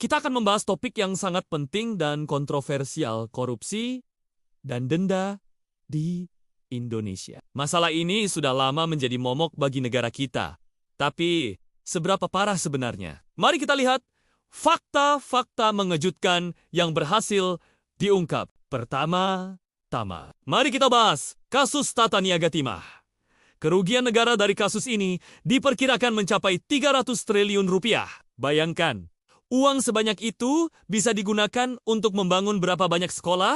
kita akan membahas topik yang sangat penting dan kontroversial, korupsi dan denda di Indonesia. Masalah ini sudah lama menjadi momok bagi negara kita. Tapi, seberapa parah sebenarnya? Mari kita lihat fakta-fakta mengejutkan yang berhasil diungkap. Pertama-tama, mari kita bahas kasus Tata Niaga Timah. Kerugian negara dari kasus ini diperkirakan mencapai 300 triliun rupiah. Bayangkan, uang sebanyak itu bisa digunakan untuk membangun berapa banyak sekolah,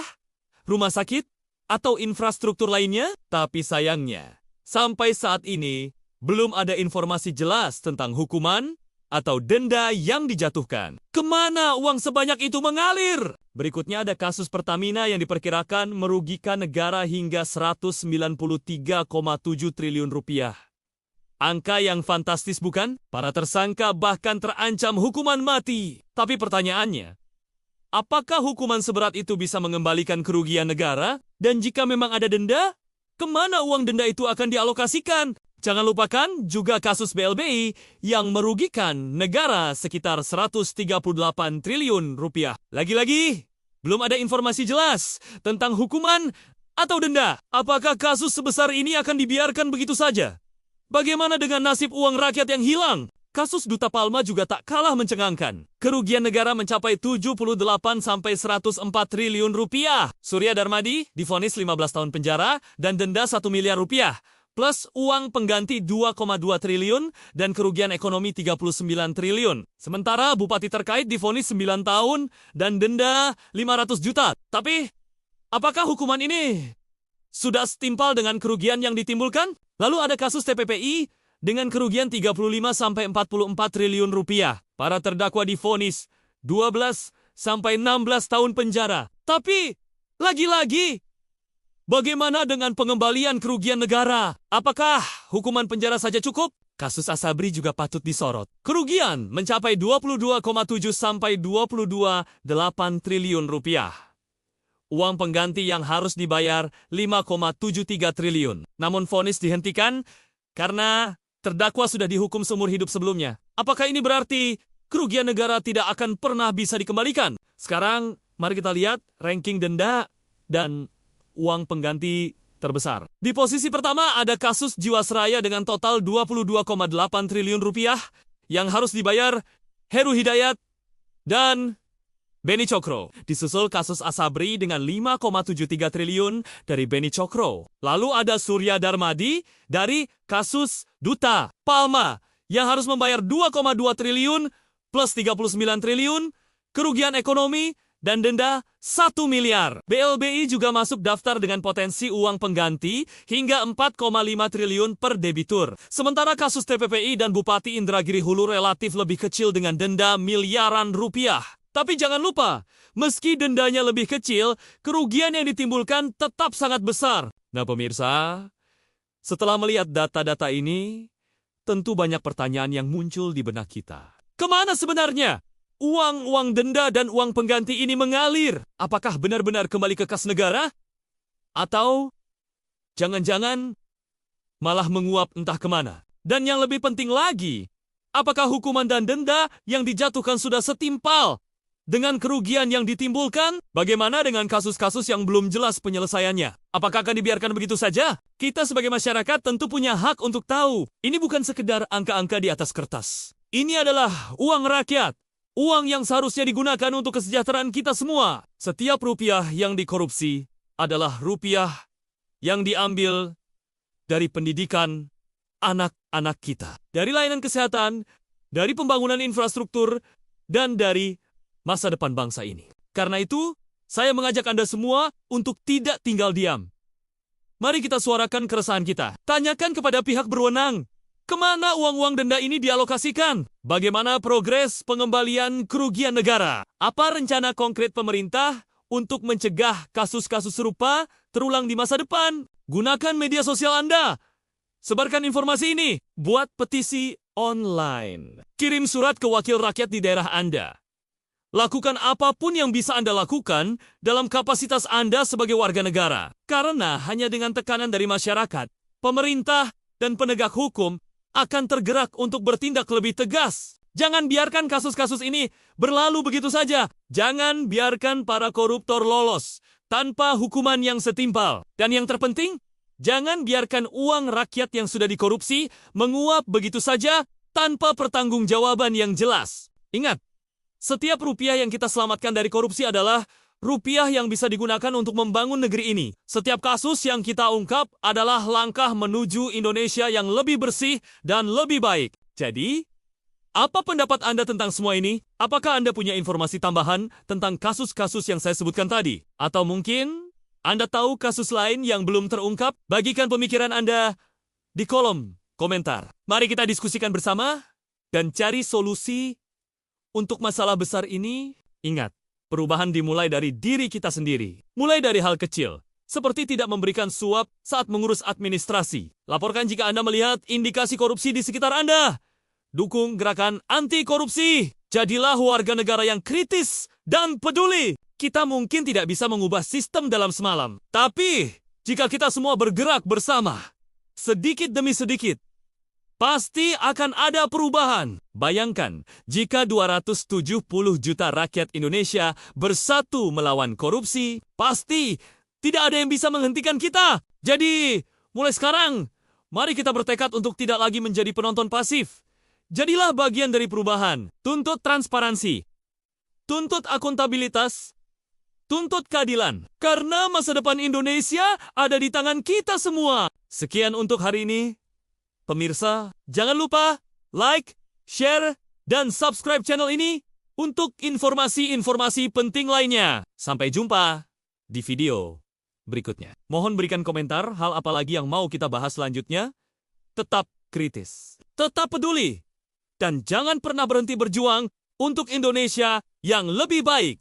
rumah sakit, atau infrastruktur lainnya? Tapi sayangnya, sampai saat ini belum ada informasi jelas tentang hukuman atau denda yang dijatuhkan. Kemana uang sebanyak itu mengalir? Berikutnya ada kasus Pertamina yang diperkirakan merugikan negara hingga 193,7 triliun rupiah. Angka yang fantastis bukan? Para tersangka bahkan terancam hukuman mati. Tapi pertanyaannya, apakah hukuman seberat itu bisa mengembalikan kerugian negara? Dan jika memang ada denda, kemana uang denda itu akan dialokasikan? Jangan lupakan juga kasus BLBI yang merugikan negara sekitar 138 triliun rupiah. Lagi-lagi, belum ada informasi jelas tentang hukuman atau denda. Apakah kasus sebesar ini akan dibiarkan begitu saja? Bagaimana dengan nasib uang rakyat yang hilang? Kasus Duta Palma juga tak kalah mencengangkan. Kerugian negara mencapai 78 sampai 104 triliun rupiah. Surya Darmadi divonis 15 tahun penjara dan denda 1 miliar rupiah. Plus uang pengganti 2,2 triliun dan kerugian ekonomi 39 triliun. Sementara bupati terkait divonis 9 tahun dan denda 500 juta. Tapi, apakah hukuman ini sudah setimpal dengan kerugian yang ditimbulkan? Lalu ada kasus TPPI dengan kerugian 35 sampai 44 triliun rupiah. Para terdakwa divonis 12 sampai 16 tahun penjara. Tapi, lagi-lagi, bagaimana dengan pengembalian kerugian negara? Apakah hukuman penjara saja cukup? Kasus Asabri juga patut disorot. Kerugian mencapai 22,7 sampai 22,8 triliun rupiah. Uang pengganti yang harus dibayar 5,73 triliun. Namun vonis dihentikan karena terdakwa sudah dihukum seumur hidup sebelumnya. Apakah ini berarti kerugian negara tidak akan pernah bisa dikembalikan? Sekarang, mari kita lihat ranking denda dan uang pengganti terbesar. Di posisi pertama ada kasus Jiwasraya dengan total 22,8 triliun rupiah yang harus dibayar Heru Hidayat dan Beni Cokro. Disusul kasus Asabri dengan 5,73 triliun dari Beni Cokro. Lalu ada Surya Darmadi dari kasus Duta Palma yang harus membayar 2,2 triliun plus 39 triliun, kerugian ekonomi dan denda 1 miliar. BLBI juga masuk daftar dengan potensi uang pengganti hingga 4,5 triliun per debitur. Sementara kasus TPPI dan Bupati Indragiri Hulu relatif lebih kecil dengan denda miliaran rupiah. Tapi jangan lupa, meski dendanya lebih kecil, kerugian yang ditimbulkan tetap sangat besar. Nah pemirsa, setelah melihat data-data ini, tentu banyak pertanyaan yang muncul di benak kita. Kemana sebenarnya uang denda dan uang pengganti ini mengalir? Apakah benar-benar kembali ke kas negara? Atau jangan-jangan malah menguap entah kemana? Dan yang lebih penting lagi, apakah hukuman dan denda yang dijatuhkan sudah setimpal dengan kerugian yang ditimbulkan? Bagaimana dengan kasus-kasus yang belum jelas penyelesaiannya? Apakah akan dibiarkan begitu saja? Kita sebagai masyarakat tentu punya hak untuk tahu. Ini bukan sekedar angka-angka di atas kertas. Ini adalah uang rakyat. Uang yang seharusnya digunakan untuk kesejahteraan kita semua. Setiap rupiah yang dikorupsi adalah rupiah yang diambil dari pendidikan anak-anak kita. Dari layanan kesehatan, dari pembangunan infrastruktur, dan dari masa depan bangsa ini. Karena itu, saya mengajak Anda semua untuk tidak tinggal diam. Mari kita suarakan keresahan kita. Tanyakan kepada pihak berwenang, kemana uang-uang denda ini dialokasikan? Bagaimana progres pengembalian kerugian negara? Apa rencana konkret pemerintah untuk mencegah kasus-kasus serupa terulang di masa depan? Gunakan media sosial Anda. Sebarkan informasi ini. Buat petisi online. Kirim surat ke wakil rakyat di daerah Anda. Lakukan apapun yang bisa Anda lakukan dalam kapasitas Anda sebagai warga negara. Karena hanya dengan tekanan dari masyarakat, pemerintah, dan penegak hukum akan tergerak untuk bertindak lebih tegas. Jangan biarkan kasus-kasus ini berlalu begitu saja. Jangan biarkan para koruptor lolos tanpa hukuman yang setimpal. Dan yang terpenting, jangan biarkan uang rakyat yang sudah dikorupsi menguap begitu saja tanpa pertanggungjawaban yang jelas. Ingat, setiap rupiah yang kita selamatkan dari korupsi adalah rupiah yang bisa digunakan untuk membangun negeri ini. Setiap kasus yang kita ungkap adalah langkah menuju Indonesia yang lebih bersih dan lebih baik. Jadi, apa pendapat Anda tentang semua ini? Apakah Anda punya informasi tambahan tentang kasus-kasus yang saya sebutkan tadi? Atau mungkin Anda tahu kasus lain yang belum terungkap? Bagikan pemikiran Anda di kolom komentar. Mari kita diskusikan bersama dan cari solusi untuk masalah besar ini. Ingat, perubahan dimulai dari diri kita sendiri. Mulai dari hal kecil, seperti tidak memberikan suap saat mengurus administrasi. Laporkan jika Anda melihat indikasi korupsi di sekitar Anda. Dukung gerakan anti korupsi. Jadilah warga negara yang kritis dan peduli. Kita mungkin tidak bisa mengubah sistem dalam semalam. Tapi, jika kita semua bergerak bersama, sedikit demi sedikit, pasti akan ada perubahan. Bayangkan, jika 270 juta rakyat Indonesia bersatu melawan korupsi, pasti tidak ada yang bisa menghentikan kita. Jadi, mulai sekarang, mari kita bertekad untuk tidak lagi menjadi penonton pasif. Jadilah bagian dari perubahan. Tuntut transparansi. Tuntut akuntabilitas. Tuntut keadilan. Karena masa depan Indonesia ada di tangan kita semua. Sekian untuk hari ini. Pemirsa, jangan lupa like, share, dan subscribe channel ini untuk informasi-informasi penting lainnya. Sampai jumpa di video berikutnya. Mohon berikan komentar hal apa lagi yang mau kita bahas selanjutnya. Tetap kritis, tetap peduli, dan jangan pernah berhenti berjuang untuk Indonesia yang lebih baik.